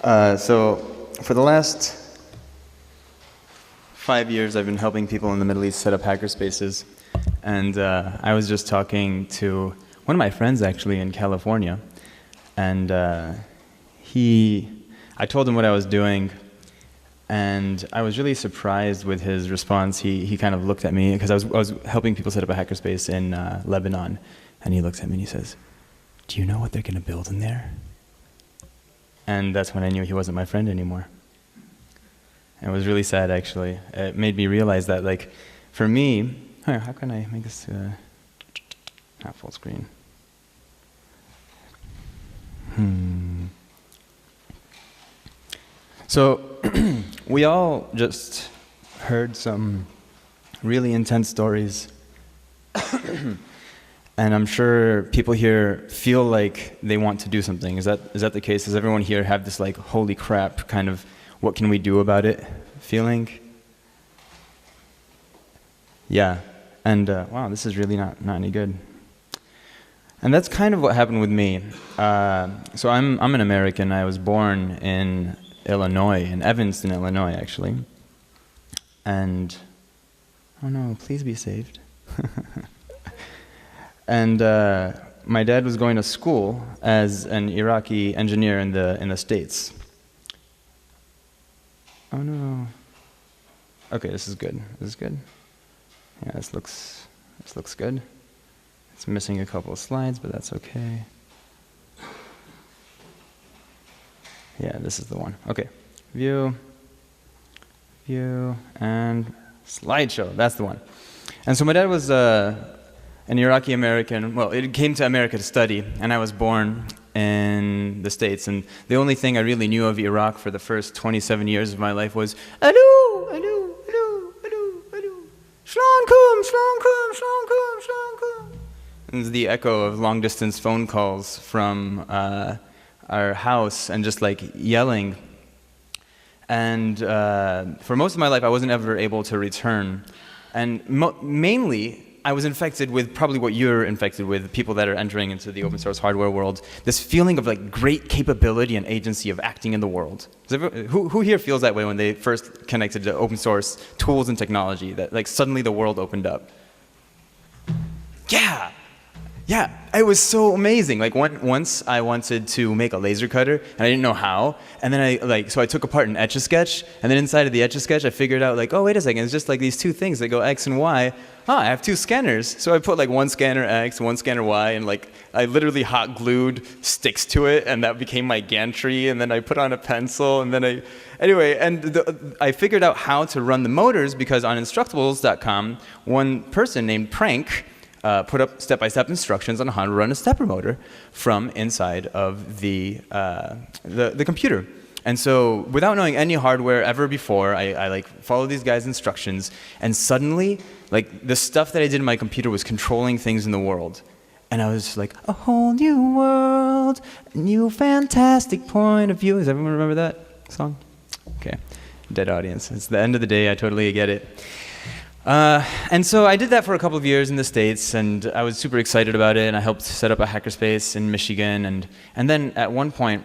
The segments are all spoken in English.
So for the last 5 years, I've been helping people in the Middle East set up hackerspaces. And I was just talking to one of my friends, actually, in California. And I told him what I was doing. And I was really surprised with his response. He kind of looked at me, because I was helping people set up a hackerspace in Lebanon. And he looks at me and he says, "Do you know what they're going to build in there?" And that's when I knew he wasn't my friend anymore. It was really sad, actually. It made me realize that, like, for me, how can I make this not full screen? So, we all just heard some really intense stories. And I'm sure people here feel like they want to do something. Is that the case? Does everyone here have this, like, holy crap kind of what can we do about it feeling? Yeah. And wow, this is really not any good. And that's kind of what happened with me. So I'm an American. I was born in Illinois, in Evanston, Illinois, actually. And oh no, please be saved. And my dad was going to school as an Iraqi engineer in the States. Oh no. Okay, this is good. This is good. Yeah, this looks good. It's missing a couple of slides, but that's okay. Yeah, this is the one. Okay. View, and slideshow. That's the one. And so my dad was an Iraqi American. Well, it came to America to study, and I was born in the States. And the only thing I really knew of Iraq for the first 27 years of my life was "Alo, alo, alo, alo, alo, shalom, shalom, shalom, shalom." And the echo of long-distance phone calls from our house, and just like yelling. And for most of my life, I wasn't ever able to return. And mainly, I was infected with probably what you're infected with, people that are entering into the open source hardware world, this feeling of like great capability and agency of acting in the world. Who here feels that way when they first connected to open source tools and technology, that like suddenly the world opened up? Yeah, it was so amazing. Like once I wanted to make a laser cutter, and I didn't know how, and then so I took apart an Etch-a-Sketch, and then inside of the Etch-a-Sketch I figured out like, oh wait a second, it's just like these two things that go X and Y. I have two scanners. So I put like one scanner X, one scanner Y, and like I literally hot glued sticks to it, and that became my gantry, and then I put on a pencil, and then I figured out how to run the motors, because on Instructables.com, one person named Prank put up step-by-step instructions on how to run a stepper motor from inside of the computer. And so, without knowing any hardware ever before, I like followed these guys' instructions, and suddenly, like the stuff that I did in my computer was controlling things in the world. And I was just like, a whole new world, a new fantastic point of view. Does everyone remember that song? Okay, dead audience. It's the end of the day, I totally get it. And so I did that for a couple of years in the States, and I was super excited about it, and I helped set up a hackerspace in Michigan, and then at one point,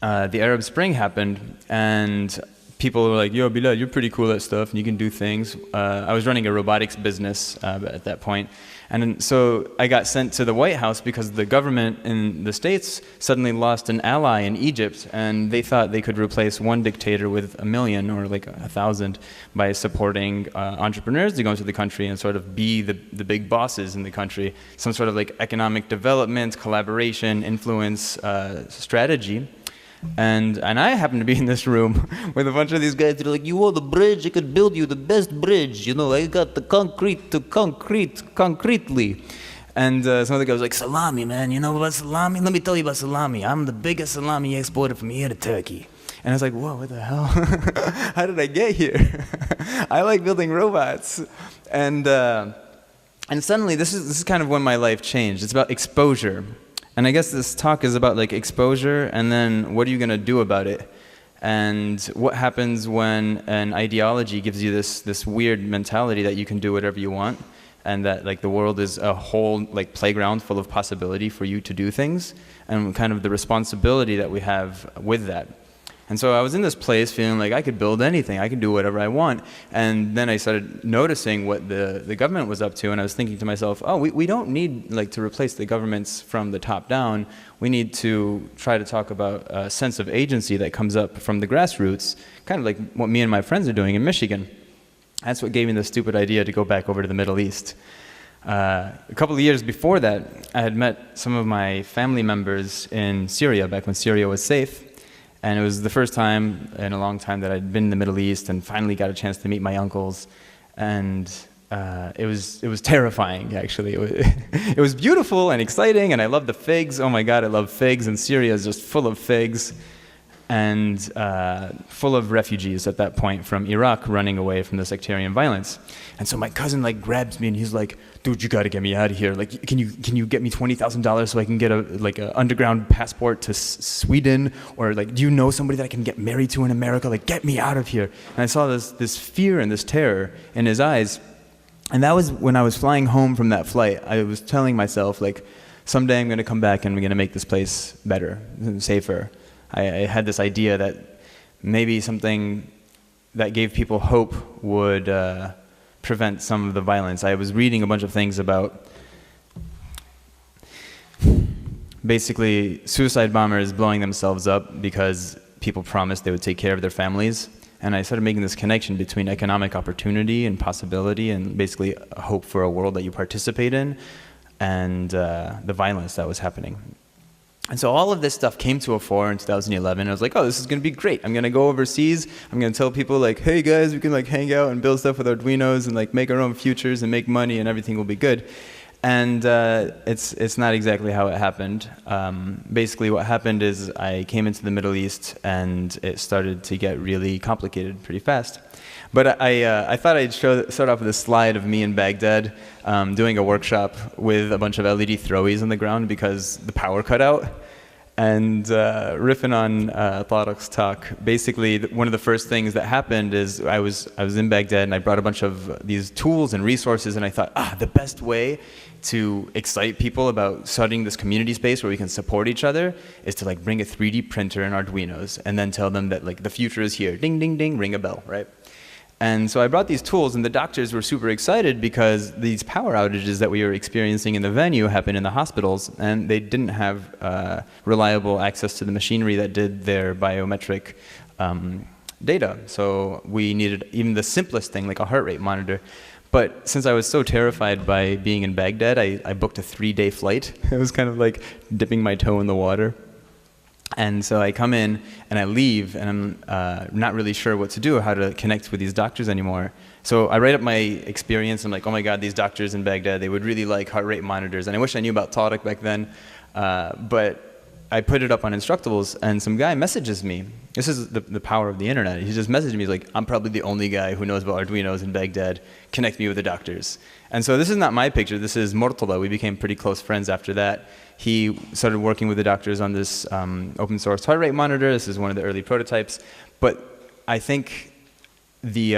the Arab Spring happened, and people were like, "Yo, Bilal, you're pretty cool at stuff, and you can do things." I was running a robotics business at that point, and so I got sent to the White House because the government in the States suddenly lost an ally in Egypt, and they thought they could replace one dictator with 1 million or like 1,000 by supporting entrepreneurs to go into the country and sort of be the big bosses in the country, some sort of like economic development, collaboration, influence strategy. And I happened to be in this room with a bunch of these guys that are like, "You want the bridge? I could build you the best bridge. You know, I got the concrete to concretely." And some of the guys were like, "Salami, man, you know about salami? Let me tell you about salami. I'm the biggest salami exporter from here to Turkey." And I was like, whoa, what the hell? How did I get here? I like building robots. And suddenly, this is kind of when my life changed. It's about exposure. And I guess this talk is about like exposure, and then what are you going to do about it? And what happens when an ideology gives you this weird mentality that you can do whatever you want, and that like the world is a whole like playground full of possibility for you to do things, and kind of the responsibility that we have with that. And so I was in this place feeling like I could build anything, I could do whatever I want. And then I started noticing what the government was up to, and I was thinking to myself, oh, we don't need to replace the governments from the top down. We need to try to talk about a sense of agency that comes up from the grassroots, kind of like what me and my friends are doing in Michigan. That's what gave me the stupid idea to go back over to the Middle East. A couple of years before that, I had met some of my family members in Syria, back when Syria was safe. And it was the first time in a long time that I'd been in the Middle East and finally got a chance to meet my uncles. And it was terrifying, actually. It was beautiful and exciting, and I loved the figs. Oh my God, I love figs, and Syria is just full of figs. And full of refugees at that point from Iraq running away from the sectarian violence. And so my cousin grabs me and he's like, dude, you gotta get me out of here. Can you get me $20,000 so I can get a underground passport to Sweden? Or do you know somebody that I can get married to in America? Get me out of here. And I saw this fear and this terror in his eyes. And that was when I was flying home from that flight. I was telling myself, someday I'm gonna come back and I'm gonna make this place better and safer. I had this idea that maybe something that gave people hope would prevent some of the violence. I was reading a bunch of things about basically suicide bombers blowing themselves up because people promised they would take care of their families. And I started making this connection between economic opportunity and possibility and basically a hope for a world that you participate in and the violence that was happening. And so all of this stuff came to a fore in 2011. I was like, oh, this is going to be great. I'm going to go overseas. I'm going to tell people hey guys, we can hang out and build stuff with Arduinos and make our own futures and make money and everything will be good. And it's not exactly how it happened. Basically what happened is I came into the Middle East and it started to get really complicated pretty fast. But I thought I'd start off with a slide of me in Baghdad doing a workshop with a bunch of LED throwies on the ground because the power cut out. And riffing on Tariq's talk, basically one of the first things that happened is I was in Baghdad and I brought a bunch of these tools and resources, and I thought, the best way to excite people about starting this community space where we can support each other is to bring a 3D printer and Arduinos and then tell them that the future is here. Ding, ding, ding, ring a bell, right? And so I brought these tools, and the doctors were super excited because these power outages that we were experiencing in the venue happened in the hospitals, and they didn't have reliable access to the machinery that did their biometric data. So we needed even the simplest thing, like a heart rate monitor. But since I was so terrified by being in Baghdad, I booked a 3-day flight. It was kind of like dipping my toe in the water. And so I come in and I leave, and I'm not really sure what to do or how to connect with these doctors anymore. So I write up my experience. I'm like, oh my God, these doctors in Baghdad, they would really like heart rate monitors. And I wish I knew about Tariq back then. But I put it up on Instructables, and some guy messages me. This is the power of the internet. He just messaged me. He's like, I'm probably the only guy who knows about Arduinos in Baghdad. Connect me with the doctors. And so this is not my picture. This is Murtala. We became pretty close friends after that. He started working with the doctors on this open source heart rate monitor. This is one of the early prototypes. But I think the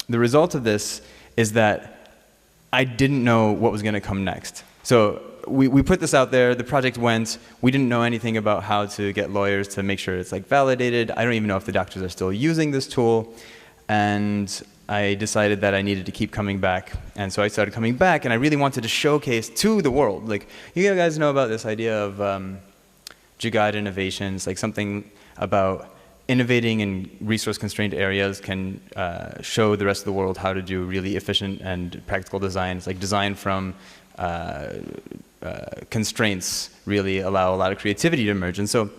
result of this is that I didn't know what was going to come next. So we put this out there, the project went, we didn't know anything about how to get lawyers to make sure it's validated. I don't even know if the doctors are still using this tool. And I decided that I needed to keep coming back. And so I started coming back, and I really wanted to showcase to the world. You guys know about this idea of Jagad innovations, something about innovating in resource-constrained areas can show the rest of the world how to do really efficient and practical designs, design from constraints really allow a lot of creativity to emerge. And so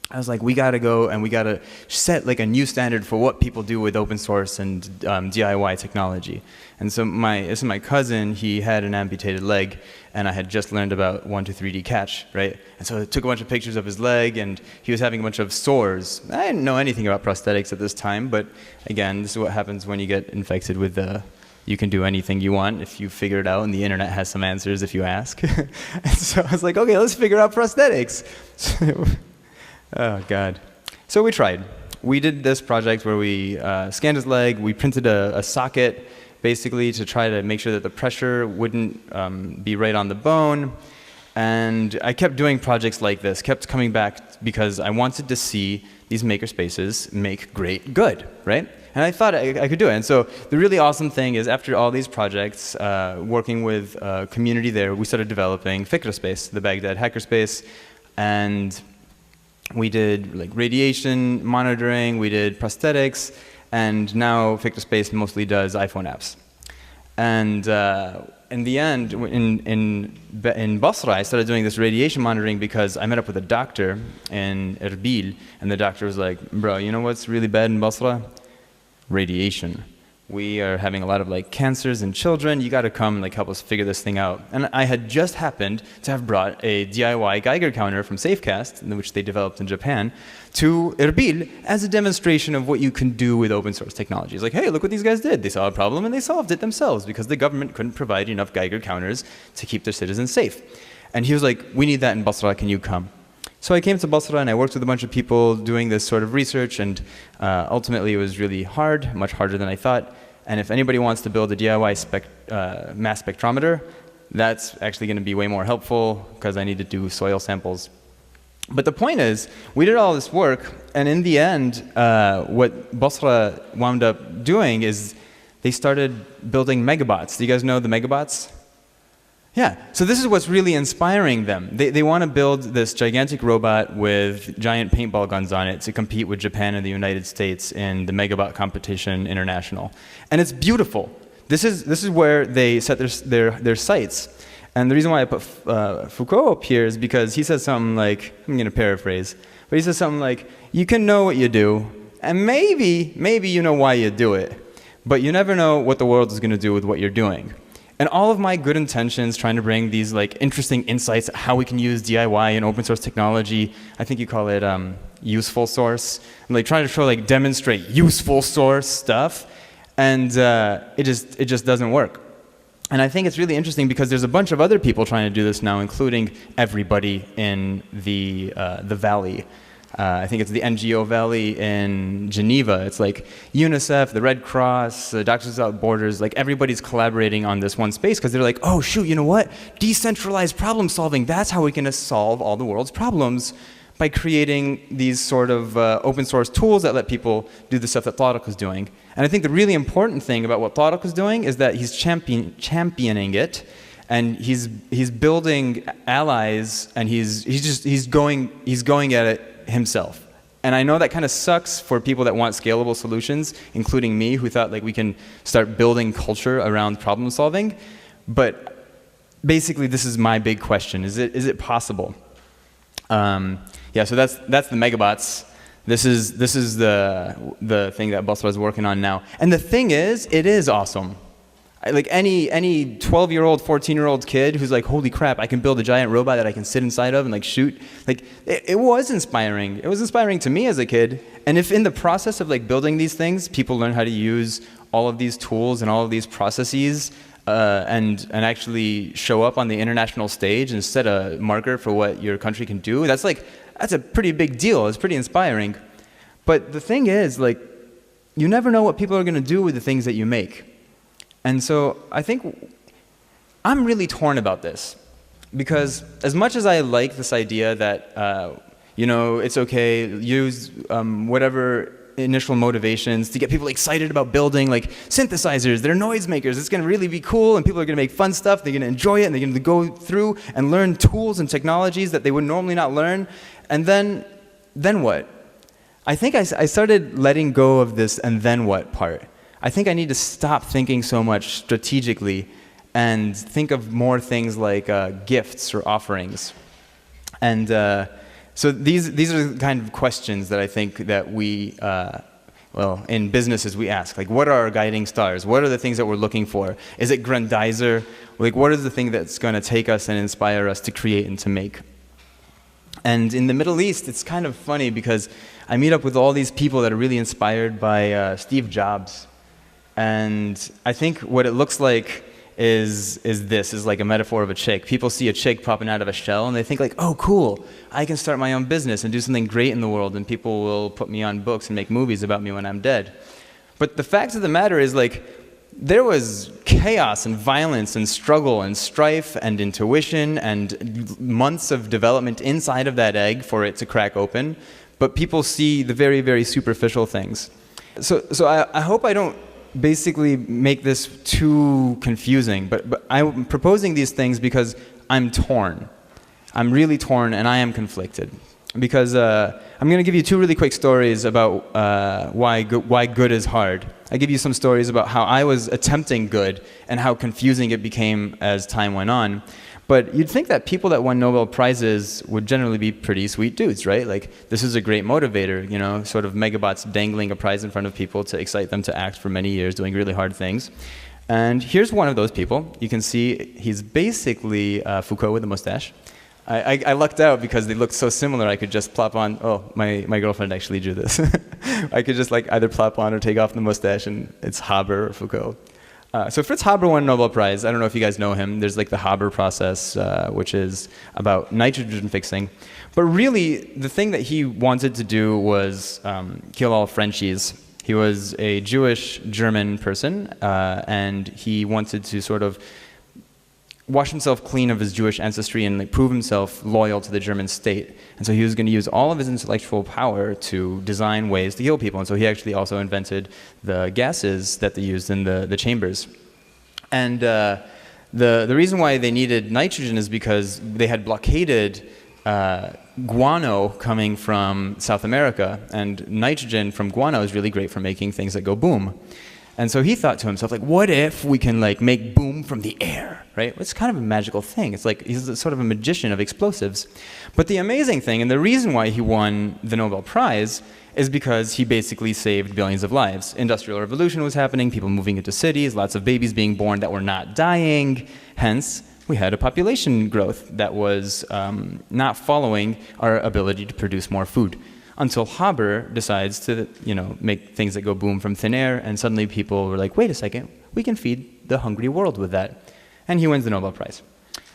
I was like, we gotta go and we gotta set a new standard for what people do with open source and DIY technology. And so this is my cousin, he had an amputated leg, and I had just learned about 1-to-3D catch, right? And so I took a bunch of pictures of his leg, and he was having a bunch of sores. I didn't know anything about prosthetics at this time, but again, this is what happens when you get infected with you can do anything you want if you figure it out, and the internet has some answers if you ask. And so I was like, okay, let's figure out prosthetics. Oh, God. So we tried. We did this project where we scanned his leg. We printed a socket, basically, to try to make sure that the pressure wouldn't be right on the bone. And I kept doing projects like this, kept coming back because I wanted to see these maker spaces make great good, right? And I thought I could do it. And so the really awesome thing is after all these projects, working with a community there, we started developing Fikra Space, the Baghdad hackerspace. And we did like radiation monitoring, we did prosthetics, and now Fikra Space mostly does iPhone apps. And in the end, in Basra, I started doing this radiation monitoring because I met up with a doctor in Erbil, and the doctor was like, bro, you know what's really bad in Basra? Radiation. We are having a lot of like cancers in children. You got to come like help us figure this thing out. And I had just happened to have brought a DIY Geiger counter from Safecast, which they developed in Japan, to Erbil as a demonstration of what you can do with open source technologies. Like, hey, look what these guys did. They saw a problem and they solved it themselves because the government couldn't provide enough Geiger counters to keep their citizens safe. And he was like, we need that in Basra. Can you come? So I came to Basra and I worked with a bunch of people doing this sort of research, and ultimately it was really hard, much harder than I thought. And if anybody wants to build a DIY mass spectrometer, that's actually going to be way more helpful because I need to do soil samples. But the point is, we did all this work, and in the end, what Basra wound up doing is they started building MegaBots. Do you guys know the MegaBots? Yeah, so this is what's really inspiring them. They want to build this gigantic robot with giant paintball guns on it to compete with Japan and the United States in the MegaBot competition international. And it's beautiful. This is where they set their sights. And the reason why I put Foucault up here is because he says something like, I'm going to paraphrase, but he says something like, you can know what you do, and maybe you know why you do it, but you never know what the world is going to do with what you're doing. And all of my good intentions trying to bring these like interesting insights how we can use DIY and open source technology, I think you call it useful source. I'm like trying to show like demonstrate useful source stuff, and it just doesn't work. And I think it's really interesting because there's a bunch of other people trying to do this now, including everybody in the valley. I think it's the NGO Valley in Geneva. It's like UNICEF, the Red Cross, Doctors Without Borders, like everybody's collaborating on this one space because they're like, oh shoot, you know what? Decentralized problem solving, that's how we can solve all the world's problems, by creating these sort of open source tools that let people do the stuff that Tariq is doing. And I think the really important thing about what Tariq is doing is that he's championing it, and he's building allies, and he's going at it himself. And I know that kind of sucks for people that want scalable solutions, including me, who thought like we can start building culture around problem solving. But basically, this is my big question: is it possible? Yeah, so that's the MegaBots. This is the thing that Basra is working on now. And the thing is, it is awesome. Like any 12-year-old, 14-year-old kid who's like, holy crap, I can build a giant robot that I can sit inside of and like shoot. Like it was inspiring. It was inspiring to me as a kid. And if in the process of like building these things, people learn how to use all of these tools and all of these processes and actually show up on the international stage and set a marker for what your country can do, that's a pretty big deal. It's pretty inspiring. But the thing is, like, you never know what people are going to do with the things that you make. And so I think I'm really torn about this, because as much as I like this idea that it's okay, use whatever initial motivations to get people excited about building like synthesizers, they're noise makers, it's going to really be cool, and people are going to make fun stuff, they're going to enjoy it, and they're going to go through and learn tools and technologies that they would normally not learn. And then what? I think I started letting go of this and then what part. I think I need to stop thinking so much strategically and think of more things like gifts or offerings. And so these are the kind of questions that I think that we, in businesses we ask. Like, what are our guiding stars? What are the things that we're looking for? Is it grandizer? Like, what is the thing that's going to take us and inspire us to create and to make? And in the Middle East, it's kind of funny because I meet up with all these people that are really inspired by Steve Jobs. And I think what it looks like is like a metaphor of a chick. People see a chick popping out of a shell and they think like, oh cool, I can start my own business and do something great in the world, and people will put me on books and make movies about me when I'm dead. But the fact of the matter is, like, there was chaos and violence and struggle and strife and intuition and months of development inside of that egg for it to crack open. But people see the very, very superficial things. So I hope I don't basically make this too confusing, but I'm proposing these things because I'm torn. I'm really torn, and I am conflicted. Because I'm going to give you two really quick stories about why good is hard. I give you some stories about how I was attempting good and how confusing it became as time went on. But you'd think that people that won Nobel Prizes would generally be pretty sweet dudes, right? Like, this is a great motivator, you know, sort of MegaBots dangling a prize in front of people to excite them to act for many years, doing really hard things. And here's one of those people. You can see he's basically Foucault with a mustache. I lucked out because they looked so similar. I could just plop on, oh, my girlfriend actually drew this. I could just like either plop on or take off the mustache, and it's Haber or Foucault. So Fritz Haber won a Nobel Prize. I don't know if you guys know him. There's like the Haber process, which is about nitrogen fixing. But really, the thing that he wanted to do was kill all Frenchies. He was a Jewish German person, and he wanted to sort of wash himself clean of his Jewish ancestry and like, prove himself loyal to the German state. And so he was going to use all of his intellectual power to design ways to heal people. And so he actually also invented the gases that they used in the chambers. And the reason why they needed nitrogen is because they had blockaded guano coming from South America. And nitrogen from guano is really great for making things that go boom. And so he thought to himself, like, what if we can like make boom from the air, right? It's kind of a magical thing. It's like he's sort of a magician of explosives. But the amazing thing, and the reason why he won the Nobel Prize, is because he basically saved billions of lives. Industrial revolution was happening, people moving into cities, lots of babies being born that were not dying. Hence, we had a population growth that was not following our ability to produce more food. Until Haber decides to, you know, make things that go boom from thin air, and suddenly people were like, wait a second, we can feed the hungry world with that. And he wins the Nobel Prize.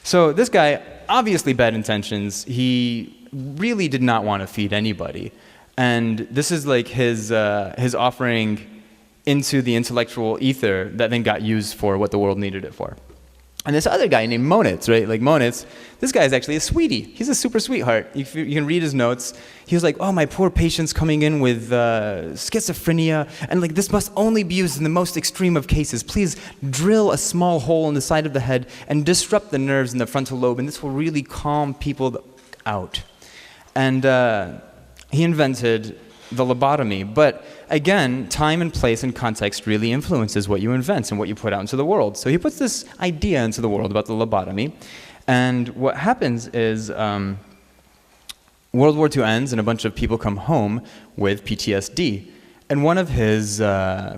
So this guy, obviously bad intentions, he really did not want to feed anybody. And this is like his offering into the intellectual ether that then got used for what the world needed it for. And this other guy named Onus, right? Like Onus, this guy is actually a sweetie. He's a super sweetheart. You can read his notes. He was like, oh, my poor patient's coming in with schizophrenia, and like this must only be used in the most extreme of cases. Please drill a small hole in the side of the head and disrupt the nerves in the frontal lobe, and this will really calm people out. And he invented the lobotomy. But again, time and place and context really influences what you invent and what you put out into the world. So he puts this idea into the world about the lobotomy. And what happens is World War II ends and a bunch of people come home with PTSD. And one of his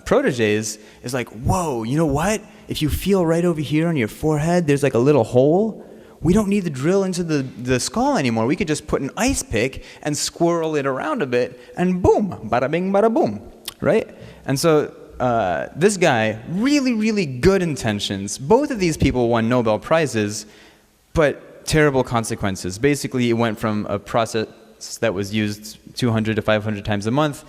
proteges is like, whoa, you know what? If you feel right over here on your forehead, there's like a little hole. We don't need to drill into the skull anymore. We could just put an ice pick and swirl it around a bit, and boom, bada bing, bada boom, right? And so this guy, really, really good intentions. Both of these people won Nobel Prizes, but terrible consequences. Basically, it went from a process that was used 200 to 500 times a month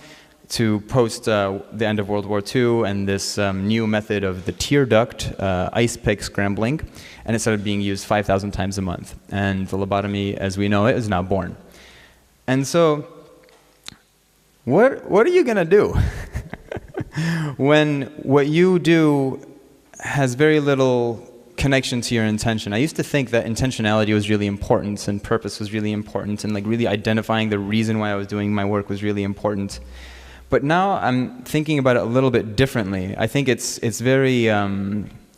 to post the end of World War II and this new method of the tear duct, ice pick scrambling, and it started being used 5,000 times a month. And the lobotomy, as we know it, is now born. And so, what are you gonna do when what you do has very little connection to your intention? I used to think that intentionality was really important and purpose was really important and like really identifying the reason why I was doing my work was really important. But now I'm thinking about it a little bit differently. I think it's very,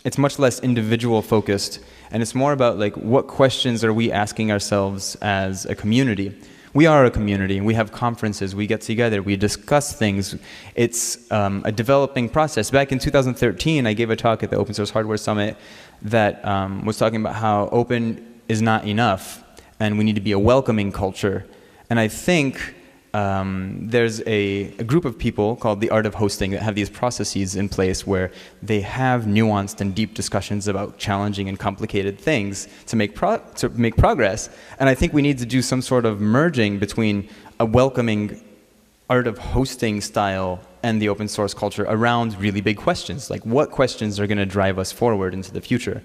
it's much less individual focused, and it's more about like what questions are we asking ourselves as a community. We are a community. We have conferences. We get together. We discuss things. It's a developing process. Back in 2013, I gave a talk at the Open Source Hardware Summit that was talking about how open is not enough, and we need to be a welcoming culture. And I think there's a group of people called the Art of Hosting that have these processes in place where they have nuanced and deep discussions about challenging and complicated things to make progress. And I think we need to do some sort of merging between a welcoming Art of Hosting style and the open source culture around really big questions, like what questions are going to drive us forward into the future.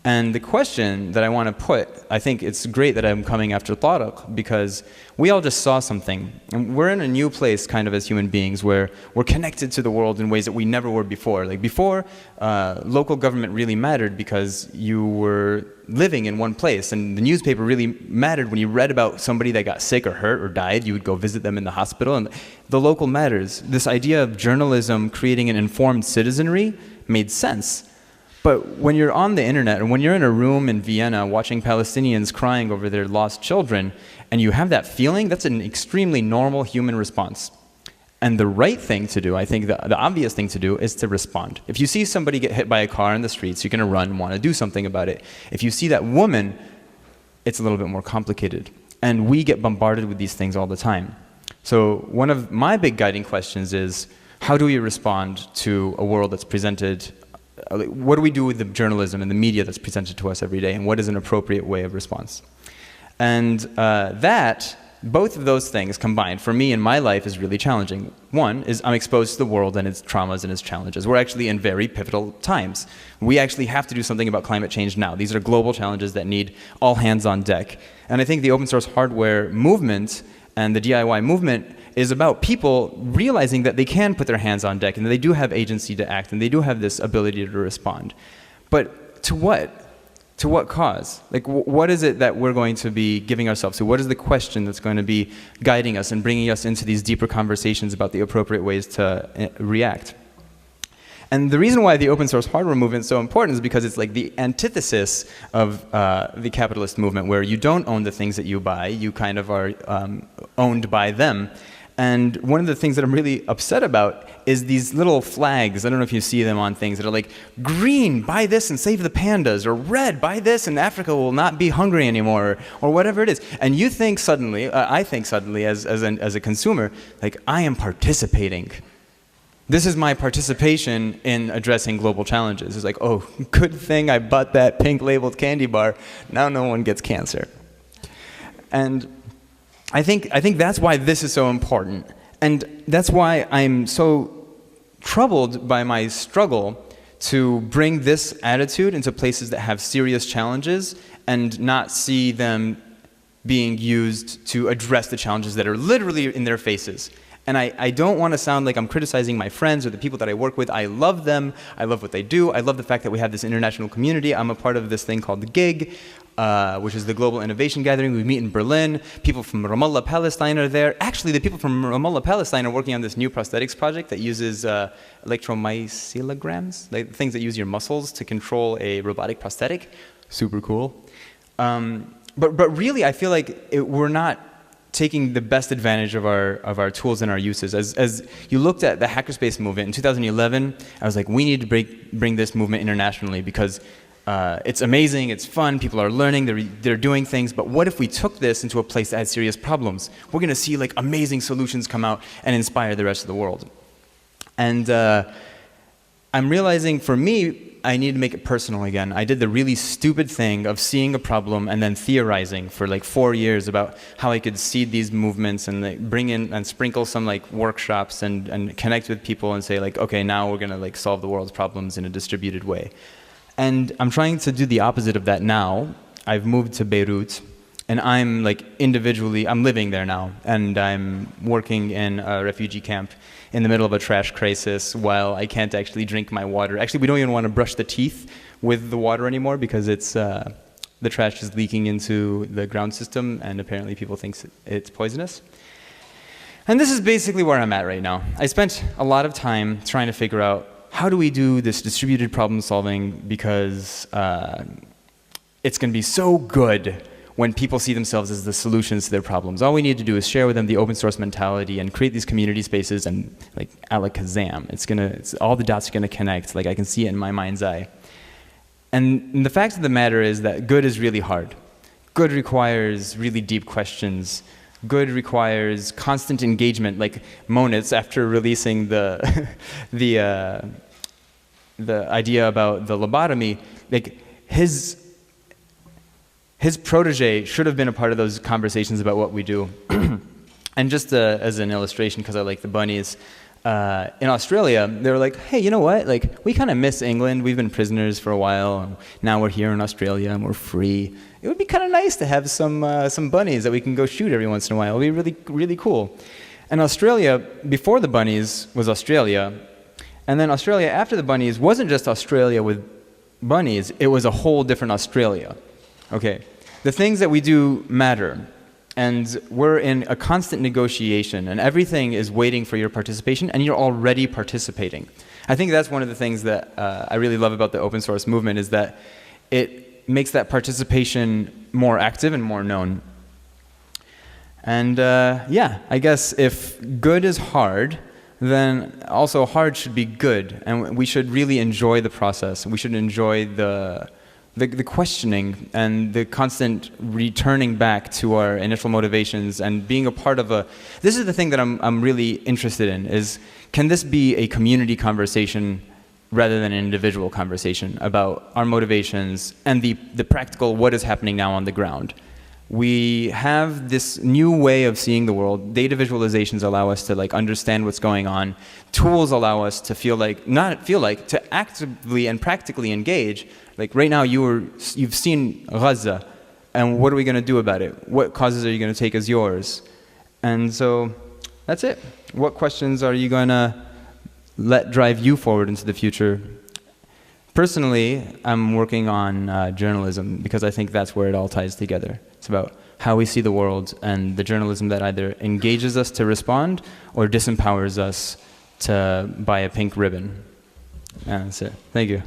And the question that I want to put, I think it's great that I'm coming after Tariq, because we all just saw something. And we're in a new place kind of as human beings where we're connected to the world in ways that we never were before. Like before, local government really mattered because you were living in one place, and the newspaper really mattered. When you read about somebody that got sick or hurt or died, you would go visit them in the hospital, and the local matters. This idea of journalism creating an informed citizenry made sense. But when you're on the internet, and when you're in a room in Vienna watching Palestinians crying over their lost children, and you have that feeling, that's an extremely normal human response. And the right thing to do, I think the obvious thing to do, is to respond. If you see somebody get hit by a car in the streets, you're going to run and want to do something about it. If you see that woman, it's a little bit more complicated. And we get bombarded with these things all the time. So one of my big guiding questions is, how do we respond to a world that's presented? What do we do with the journalism and the media that's presented to us every day, and what is an appropriate way of response? And both of those things combined, for me in my life, is really challenging. One is I'm exposed to the world and its traumas and its challenges. We're actually in very pivotal times. We actually have to do something about climate change now. These are global challenges that need all hands on deck. And I think the open source hardware movement and the DIY movement is about people realizing that they can put their hands on deck and that they do have agency to act and they do have this ability to respond. But to what? To what cause? Like, what is it that we're going to be giving ourselves to? What is the question that's going to be guiding us and bringing us into these deeper conversations about the appropriate ways to react? And the reason why the open source hardware movement is so important is because it's like the antithesis of the capitalist movement, where you don't own the things that you buy, you kind of are owned by them. And one of the things that I'm really upset about is these little flags. I don't know if you see them on things that are like, green, buy this and save the pandas, or red, buy this and Africa will not be hungry anymore, or whatever it is. And you think suddenly, I think suddenly as a consumer, like, I am participating. This is my participation in addressing global challenges. It's like, oh, good thing I bought that pink labeled candy bar. Now no one gets cancer. And I think that's why this is so important. And that's why I'm so troubled by my struggle to bring this attitude into places that have serious challenges and not see them being used to address the challenges that are literally in their faces. And I don't want to sound like I'm criticizing my friends or the people that I work with. I love them. I love what they do. I love the fact that we have this international community. I'm a part of this thing called the Gig, which is the Global Innovation Gathering. We meet in Berlin. People from Ramallah, Palestine are there. Actually, the people from Ramallah, Palestine are working on this new prosthetics project that uses electromycillograms, like things that use your muscles to control a robotic prosthetic. Super cool. But really, I feel like we're not taking the best advantage of our tools and our uses. As you looked at the hackerspace movement in 2011, I was like, we need to bring this movement internationally because it's amazing, it's fun, people are learning, they're doing things, but what if we took this into a place that had serious problems? We're gonna see like amazing solutions come out and inspire the rest of the world. And I'm realizing for me, I need to make it personal again. I did the really stupid thing of seeing a problem and then theorizing for like 4 years about how I could seed these movements and like bring in and sprinkle some like workshops and connect with people and say like, okay, now we're gonna like solve the world's problems in a distributed way. And I'm trying to do the opposite of that now. I've moved to Beirut, and I'm like individually, I'm living there now, and I'm working in a refugee camp in the middle of a trash crisis while I can't actually drink my water. Actually, we don't even want to brush the teeth with the water anymore because it's the trash is leaking into the ground system, and apparently people think it's poisonous. And this is basically where I'm at right now. I spent a lot of time trying to figure out how do we do this distributed problem solving, because it's going to be so good when people see themselves as the solutions to their problems. All we need to do is share with them the open source mentality and create these community spaces, and like alakazam, it's all the dots are gonna connect. Like I can see it in my mind's eye. And the fact of the matter is that good is really hard. Good requires really deep questions. Good requires constant engagement. Like Onus, after releasing the idea about the lobotomy, like his protege should have been a part of those conversations about what we do. And just as an illustration, because I like the bunnies, in Australia, they were like, hey, you know what? Like, we kind of miss England. We've been prisoners for a while. And now we're here in Australia and we're free. It would be kind of nice to have some bunnies that we can go shoot every once in a while. It would be really, really cool. And Australia, before the bunnies, was Australia. And then Australia, after the bunnies, wasn't just Australia with bunnies. It was a whole different Australia. Okay. The things that we do matter. And we're in a constant negotiation, and everything is waiting for your participation, and you're already participating. I think that's one of the things that I really love about the open source movement, is that it makes that participation more active and more known. And yeah, I guess if good is hard, then also hard should be good, and we should really enjoy the process. We should enjoy the questioning and the constant returning back to our initial motivations and being a part of a... This is the thing that I'm really interested in, is can this be a community conversation rather than an individual conversation about our motivations and the practical what is happening now on the ground. We have this new way of seeing the world. Data visualizations allow us to like understand what's going on. Tools allow us to to actively and practically engage. Like right now, you've seen Gaza, and what are we going to do about it? What causes are you going to take as yours? And so that's it. What questions are you going to let drive you forward into the future? Personally, I'm working on journalism because I think that's where it all ties together. It's about how we see the world and the journalism that either engages us to respond or disempowers us to buy a pink ribbon. And that's it. Thank you.